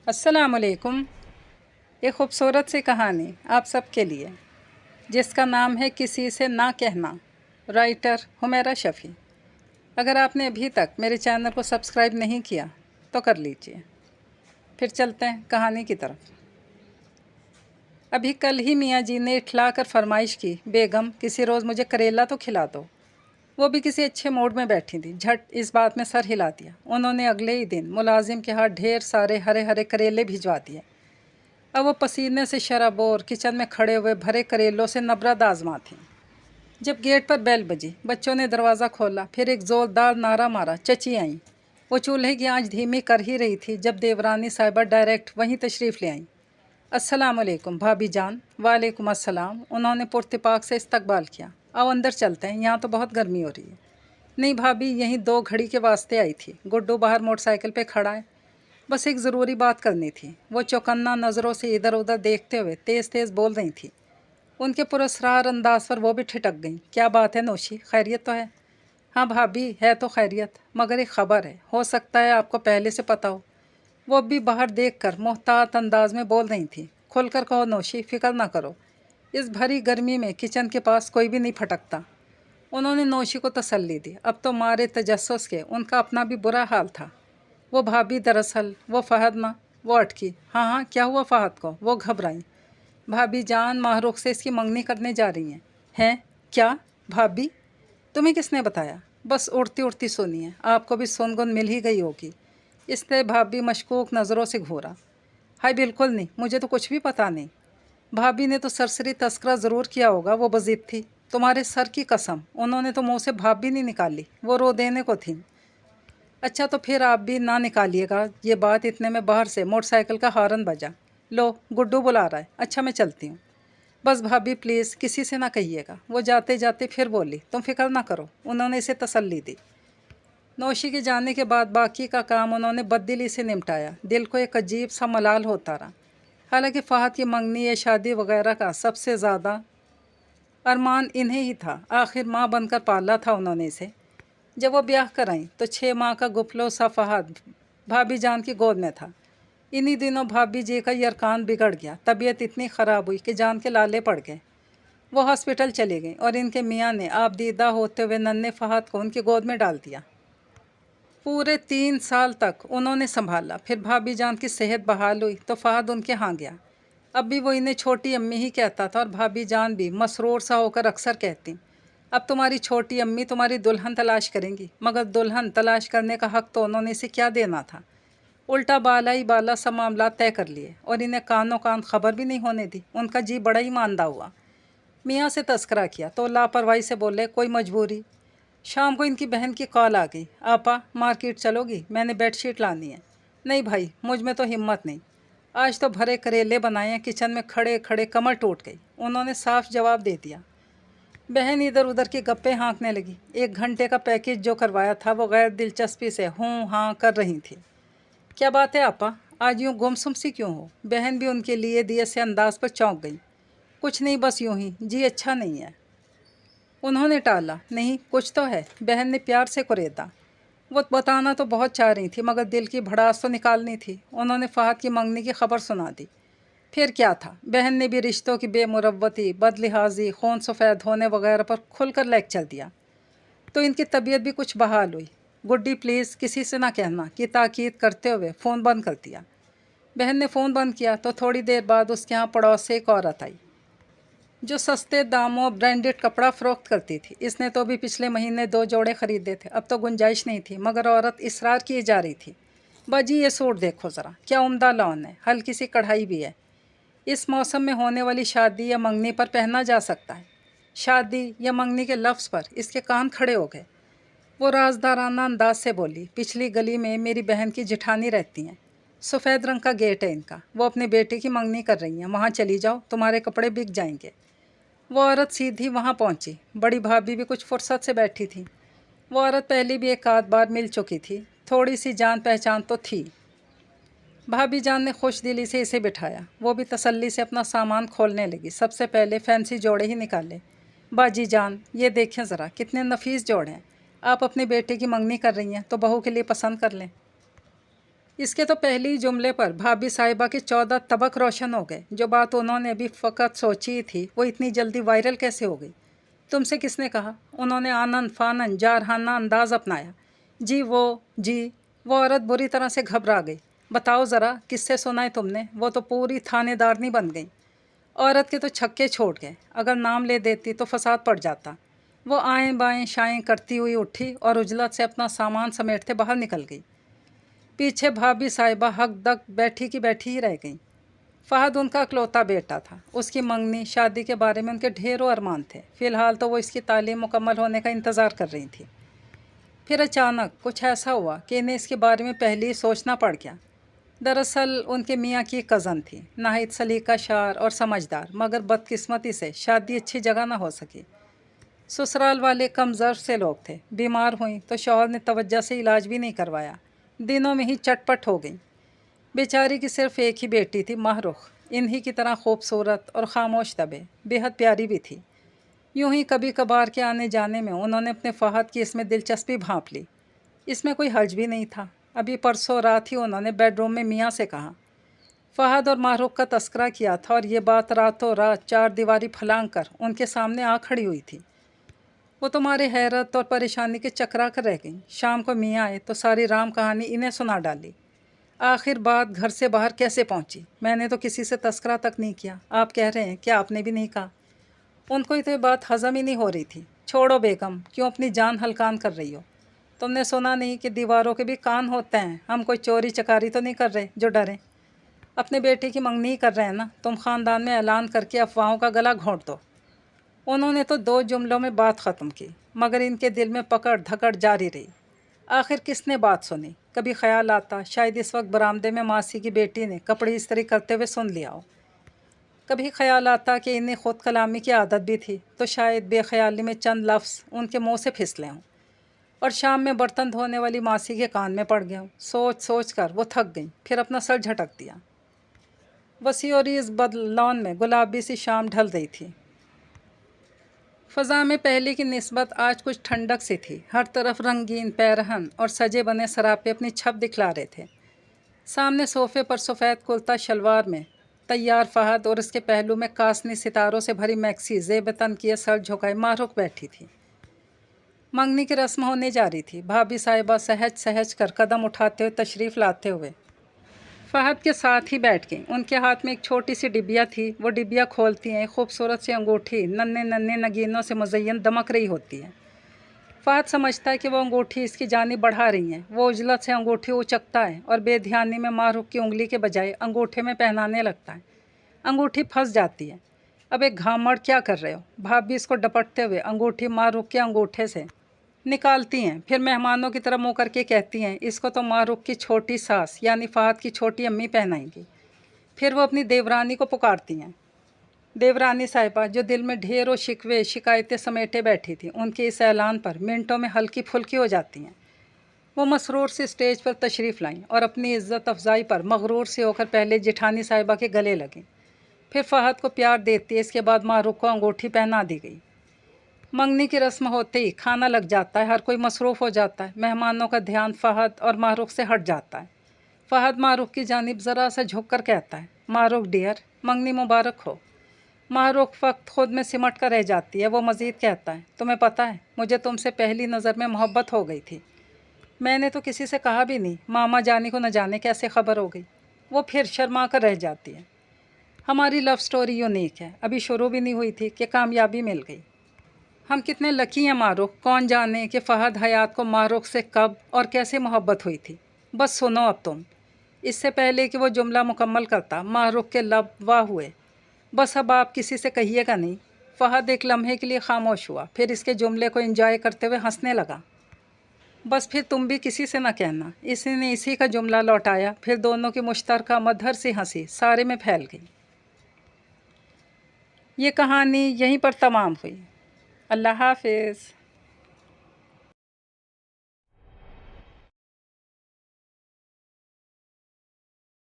अस्सलाम वालेकुम। एक खूबसूरत सी कहानी आप सबके लिए जिसका नाम है किसी से ना कहना, राइटर हुमैरा शफ़ी। अगर आपने अभी तक मेरे चैनल को सब्सक्राइब नहीं किया तो कर लीजिए। फिर चलते हैं कहानी की तरफ। अभी कल ही मियाँ जी ने इठला कर फरमाइश की, बेगम किसी रोज़ मुझे करेला तो खिला दो। वो भी किसी अच्छे मूड में बैठी थी। झट इस बात में सर हिला दिया। उन्होंने अगले ही दिन मुलाजिम के हाथ ढेर सारे हरे हरे करेले भिजवा दिए। अब वो पसीने से शराबोर किचन में खड़े हुए भरे करेलों से नबरद आजमा थी। जब गेट पर बेल बजी, बच्चों ने दरवाज़ा खोला, फिर एक ज़ोरदार नारा मारा, चची आईं। वो चूल्हे की आंच धीमी कर ही रही थी जब देवरानी साहिबा डायरेक्ट वहीं तशरीफ़ ले आईं। अस्सलाम वालेकुम भाभी जान। वालेकुम अस्सलाम। उन्होंने पुरतिपाक से इस्तकबाल किया। आओ अंदर चलते हैं, यहाँ तो बहुत गर्मी हो रही है। नहीं भाभी, यहीं 2 घड़ी के वास्ते आई थी। गुड्डू बाहर मोटरसाइकिल पे खड़ा है, बस एक ज़रूरी बात करनी थी। वो चौकन्ना नज़रों से इधर उधर देखते हुए तेज़ तेज़ बोल रही थी। उनके पुरस्कार अंदाज पर वो भी ठिठक गई। क्या बात है नौशी, खैरियत तो है? हाँ भाभी, है तो खैरियत, मगर एक ख़बर है, हो सकता है आपको पहले से पता हो। वो भी बाहर देखकर मोहतात अंदाज में बोल रही थी। खुलकर कहो नौशी, फ़िक्र ना करो, इस भरी गर्मी में किचन के पास कोई भी नहीं फटकता। उन्होंने नौशी को तसल्ली दी। अब तो मारे तजस्सुस के उनका अपना भी बुरा हाल था। वो भाभी दरअसल वो फ़हद ना। वो अटकी। हाँ हाँ, क्या हुआ फ़हद को? वो घबराई। भाभी जान माहरूख से इसकी मंगनी करने जा रही हैं। क्या भाभी? तुम्हें किसने बताया? बस उड़ती उड़ती सुनी है, आपको भी सुनगुन मिल ही गई होगी। इसलिए भाभी मशकूक नज़रों से घूरा। हाय बिल्कुल नहीं, मुझे तो कुछ भी पता नहीं। भाभी ने तो सरसरी तस्करा ज़रूर किया होगा, वो बज़िद थी। तुम्हारे सर की कसम, उन्होंने तो मुँह से भाप भी नहीं निकाली, वो रो देने को थी। अच्छा तो फिर आप भी ना निकालिएगा ये बात। इतने में बाहर से मोटरसाइकिल का हॉर्न बजा। लो गुड्डू बुला रहा है। अच्छा मैं चलती हूँ। बस भाभी प्लीज़ किसी से ना कहिएगा। वो जाते जाते फिर बोली, तुम फिक्र ना करो। उन्होंने इसे तसल्ली दी। नौशी के जाने के बाद बाकी का काम उन्होंने बददिली से निपटाया। दिल को एक अजीब सा मलाल होता रहा। हालांकि फ़हद की मंगनी या शादी वगैरह का सबसे ज़्यादा अरमान इन्हें ही था। आखिर माँ बनकर पाला था उन्होंने इसे। जब वो ब्याह कर आई तो 6 माह का गुफलो सा फ़हद भाभी जान की गोद में था। इन्हीं दिनों भाभी जी का यरकान बिगड़ गया। तबीयत इतनी ख़राब हुई कि जान के लाले पड़ गए। वो हॉस्पिटल चली गई और इनके मियाँ ने आप दीदा होते हुए नन्हे फ़हद को उनकी गोद में डाल दिया। पूरे 3 साल तक उन्होंने संभाला। फिर भाभी जान की सेहत बहाल हुई तो फ़हद उनके यहाँ गया। अब भी वो इन्हें छोटी अम्मी ही कहता था और भाभी जान भी मसरूर सा होकर अक्सर कहती, अब तुम्हारी छोटी अम्मी तुम्हारी दुल्हन तलाश करेंगी। मगर दुल्हन तलाश करने का हक़ तो उन्होंने इसे क्या देना था। उल्टा बाला ही बाला सब मामला तय कर लिए और इन्हें कानों कान खबर भी नहीं होने दी। उनका जी बड़ा ही मांदा हुआ। मियाँ से तस्करा किया तो लापरवाही से बोले, कोई मजबूरी। शाम को इनकी बहन की कॉल आ गई, आपा मार्केट चलोगी, मैंने बेडशीट लानी है। नहीं भाई, मुझ में तो हिम्मत नहीं। आज तो भरे करेले बनाए हैं, किचन में खड़े खड़े कमर टूट गई। उन्होंने साफ जवाब दे दिया। बहन इधर उधर की गप्पे हाँकने लगी। 1 घंटे का पैकेज जो करवाया था वो गैर दिलचस्पी से हूँ हाँ कर रही थी। क्या बात है आपा, आज यूँ गुमसुम सी क्यों हो? बहन भी उनके लिए दिए से अंदाज पर चौंक गई। कुछ नहीं, बस यूँ ही, जी अच्छा नहीं है। उन्होंने टाला। नहीं कुछ तो है, बहन ने प्यार से कुरेदा। वो बताना तो बहुत चाह रही थी मगर दिल की भड़ास तो निकालनी थी। उन्होंने फ़हद की मंगनी की खबर सुना दी। फिर क्या था, बहन ने भी रिश्तों की बेमुरव्वती, बदलिहाजी, खून सफ़ेद होने वगैरह पर खुलकर लेक्चर दिया। तो इनकी तबीयत भी कुछ बहाल हुई। गुड्डी प्लीज़ किसी से ना कहना की ताकीद करते हुए फ़ोन बंद कर दिया। बहन ने फ़ोन बंद किया तो थोड़ी देर बाद उसके यहाँ पड़ोस से एक औरत आई जो सस्ते दामों ब्रांडेड कपड़ा फ़रोख्त करती थी। इसने तो भी पिछले महीने 2 जोड़े ख़रीदे थे, अब तो गुंजाइश नहीं थी। मगर औरत इसरार किए जा रही थी। बाजी ये सूट देखो ज़रा, क्या उम्दा लॉन है, हल्की सी कढ़ाई भी है। इस मौसम में होने वाली शादी या मंगनी पर पहना जा सकता है। शादी या मंगनी के लफ्ज़ पर इसके कान खड़े हो गए। वो राजदाराना अंदाज से बोली, पिछली गली में मेरी बहन की जिठानी रहती हैं, सफ़ेद रंग का गेट है इनका, वो अपने बेटे की मंगनी कर रही हैं, वहाँ चली जाओ, तुम्हारे कपड़े बिक जाएंगे। वो औरत सीधी वहाँ पहुँची। बड़ी भाभी भी कुछ फुर्सत से बैठी थी। वो औरत पहले भी एक आध बार मिल चुकी थी, थोड़ी सी जान पहचान तो थी। भाभी जान ने खुश दिली से इसे बिठाया। वो भी तसल्ली से अपना सामान खोलने लगी। सबसे पहले फैंसी जोड़े ही निकाले। बाजी जान ये देखें ज़रा, कितने नफीस जोड़े हैं। आप अपने बेटे की मंगनी कर रही हैं तो बहू के लिए पसंद कर लें। اس کے تو پہلی ہی جملے پر بھابھی صاحبہ کے 14 طبق روشن ہو گئے۔ جو بات انہوں نے ابھی فقط سوچی تھی وہ اتنی جلدی وائرل کیسے ہو گئی؟ تم سے کس نے کہا؟ انہوں نے آنن فانن جارحانہ انداز اپنایا۔ جی وہ عورت بری طرح سے گھبرا گئی۔ بتاؤ ذرا، کس سے سنا ہے تم نے؟ وہ تو پوری تھانے دارنی بن گئی۔ عورت کے تو چھکے چھوڑ گئے، اگر نام لے دیتی تو فساد پڑ جاتا۔ وہ آئیں بائیں شائیں کرتی ہوئی اٹھی اور عجلت سے اپنا سامان سمیٹتے باہر نکل گئی۔ پیچھے بھابھی صاحبہ حق دک بیٹھی کی بیٹھی ہی رہ گئیں۔ فہد ان کا اکلوتا بیٹا تھا۔ اس کی منگنی شادی کے بارے میں ان کے ڈھیروں ارمان تھے۔ فی الحال تو وہ اس کی تعلیم مکمل ہونے کا انتظار کر رہی تھی۔ پھر اچانک کچھ ایسا ہوا کہ انہیں اس کے بارے میں پہلے ہی سوچنا پڑ گیا۔ دراصل ان کے میاں کی کزن تھی، نہایت سلیقہ شار اور سمجھدار، مگر بدقسمتی سے شادی اچھی جگہ نہ ہو سکی۔ سسرال والے کم ظرف سے لوگ تھے، بیمار ہوئیں تو شوہر نے توجہ سے علاج بھی نہیں کروایا، دنوں میں ہی چٹپٹ ہو گئیں۔ بیچاری کی صرف ایک ہی بیٹی تھی، ماہ رخ، انہی کی طرح خوبصورت اور خاموش طبع، بے حد پیاری بھی تھی۔ یوں ہی کبھی کبھار کے آنے جانے میں انہوں نے اپنے فہد کی اس میں دلچسپی بھانپ لی۔ اس میں کوئی حرج بھی نہیں تھا۔ ابھی پرسوں رات ہی انہوں نے بیڈ روم میں میاں سے کہا، فہد اور ماہ رخ کا تذکرہ کیا تھا، اور یہ بات راتوں رات 4 دیواری پھلانگ کر ان کے سامنے آ کھڑی ہوئی تھی۔ وہ تمہاری حیرت اور پریشانی کے چکرا کر رہ گئیں۔ شام کو میاں آئے تو ساری رام کہانی انہیں سنا ڈالی۔ آخر بات گھر سے باہر کیسے پہنچی؟ میں نے تو کسی سے تذکرہ تک نہیں کیا۔ آپ کہہ رہے ہیں کہ آپ نے بھی نہیں کہا؟ ان کو تو یہ بات ہضم ہی نہیں ہو رہی تھی۔ چھوڑو بیگم، کیوں اپنی جان ہلکان کر رہی ہو؟ تم نے سنا نہیں کہ دیواروں کے بھی کان ہوتے ہیں؟ ہم کوئی چوری چکاری تو نہیں کر رہے جو ڈریں۔ اپنے بیٹے کی منگنی ہی کر رہے ہیں نا۔ تم خاندان میں اعلان کر کے افواہوں کا گلا گھونٹ دو۔ انہوں نے تو 2 جملوں میں بات ختم کی، مگر ان کے دل میں پکڑ دھکڑ جاری رہی۔ آخر کس نے بات سنی؟ کبھی خیال آتا شاید اس وقت برآمدے میں ماسی کی بیٹی نے کپڑے استری کرتے ہوئے سن لیا ہو۔ کبھی خیال آتا کہ انہیں خود کلامی کی عادت بھی تھی، تو شاید بے خیالی میں چند لفظ ان کے منہ سے پھسلے ہوں، اور شام میں برتن دھونے والی ماسی کے کان میں پڑ گیا ہوں۔ سوچ سوچ کر وہ تھک گئیں، پھر اپنا سر جھٹک دیا۔ وسیع اور اس بدلون میں گلابی سی شام ڈھل رہی تھی۔ فضا میں پہلے کی نسبت آج کچھ ٹھنڈک سی تھی۔ ہر طرف رنگین پیرہن اور سجے بنے سراپے اپنی چھپ دکھلا رہے تھے۔ سامنے صوفے پر سفید کرتا شلوار میں تیار فہد اور اس کے پہلو میں کاسنی ستاروں سے بھری میکسی زیب تن کیے سر جھکائے ماہ رخ بیٹھی تھی۔ منگنی کی رسم ہونے جا رہی تھی۔ بھابھی صاحبہ سہج سہج کر قدم اٹھاتے ہوئے تشریف لاتے ہوئے فہد کے ساتھ ہی بیٹھ گئیں۔ ان کے ہاتھ میں ایک چھوٹی سی ڈبیا تھی۔ وہ ڈبیا کھولتی ہیں، خوبصورت سی انگوٹھی ننھے ننھے نگینوں سے مزین دمک رہی ہوتی ہے۔ فہد سمجھتا ہے کہ وہ انگوٹھی اس کی جانب بڑھا رہی ہیں۔ وہ عجلت سے انگوٹھی اچکتا ہے اور بے دھیانی میں ماہ رخ کی انگلی کے بجائے انگوٹھے میں پہنانے لگتا ہے۔ انگوٹھی پھنس جاتی ہے۔ اب ایک گھامڑ کیا کر رہے ہو؟ بھابھی اس کو ڈپٹتے ہوئے انگوٹھی ماہ رخ کے انگوٹھے سے نکالتی ہیں، پھر مہمانوں کی طرح منہ کر کے کہتی ہیں، اس کو تو ماہ رخ کی چھوٹی ساس یعنی فہد کی چھوٹی امی پہنائیں گی۔ پھر وہ اپنی دیورانی کو پکارتی ہیں۔ دیورانی صاحبہ جو دل میں ڈھیر و شکوے شکایتیں سمیٹے بیٹھی تھی، ان کے اس اعلان پر منٹوں میں ہلکی پھلکی ہو جاتی ہیں۔ وہ مسرور سے اسٹیج پر تشریف لائیں اور اپنی عزت افزائی پر مغرور سے ہو کر پہلے جیٹھانی صاحبہ کے گلے لگیں، پھر فہد کو پیار دیتی ہے۔ اس کے بعد ماہ رخ کو انگوٹھی پہنا دی گئی۔ منگنی کی رسم ہوتے ہی کھانا لگ جاتا ہے، ہر کوئی مصروف ہو جاتا ہے۔ مہمانوں کا دھیان فہد اور ماہ رخ سے ہٹ جاتا ہے۔ فہد ماہ رخ کی جانب ذرا سا جھک کر کہتا ہے، ماہ رخ ڈیئر، منگنی مبارک ہو۔ ماہ رخ وقت خود میں سمٹ کر رہ جاتی ہے۔ وہ مزید کہتا ہے، تمہیں پتہ ہے مجھے تم سے پہلی نظر میں محبت ہو گئی تھی۔ میں نے تو کسی سے کہا بھی نہیں، ماما جانی کو نہ جانے کیسے خبر ہو گئی۔ وہ پھر شرما کر رہ جاتی ہے۔ ہماری لو سٹوری یونیک ہے، ابھی شروع بھی نہیں ہوئی تھی کہ کامیابی مل گئی۔ ہم کتنے لکی ہیں ماہ رخ، کون جانے کہ فہد حیات کو ماہ رخ سے کب اور کیسے محبت ہوئی تھی۔ بس سنو اب تم۔ اس سے پہلے کہ وہ جملہ مکمل کرتا، ماہ رخ کے لب واہ ہوئے۔ بس اب آپ کسی سے کہیے گا نہیں۔ فہد ایک لمحے کے لیے خاموش ہوا، پھر اس کے جملے کو انجوائے کرتے ہوئے ہنسنے لگا۔ بس پھر تم بھی کسی سے نہ کہنا۔ اسی نے اسی کا جملہ لوٹایا، پھر دونوں کی مشترکہ مدھر سی ہنسی سارے میں پھیل گئی۔ یہ کہانی یہیں پر تمام ہوئی۔ اللہ حافظ۔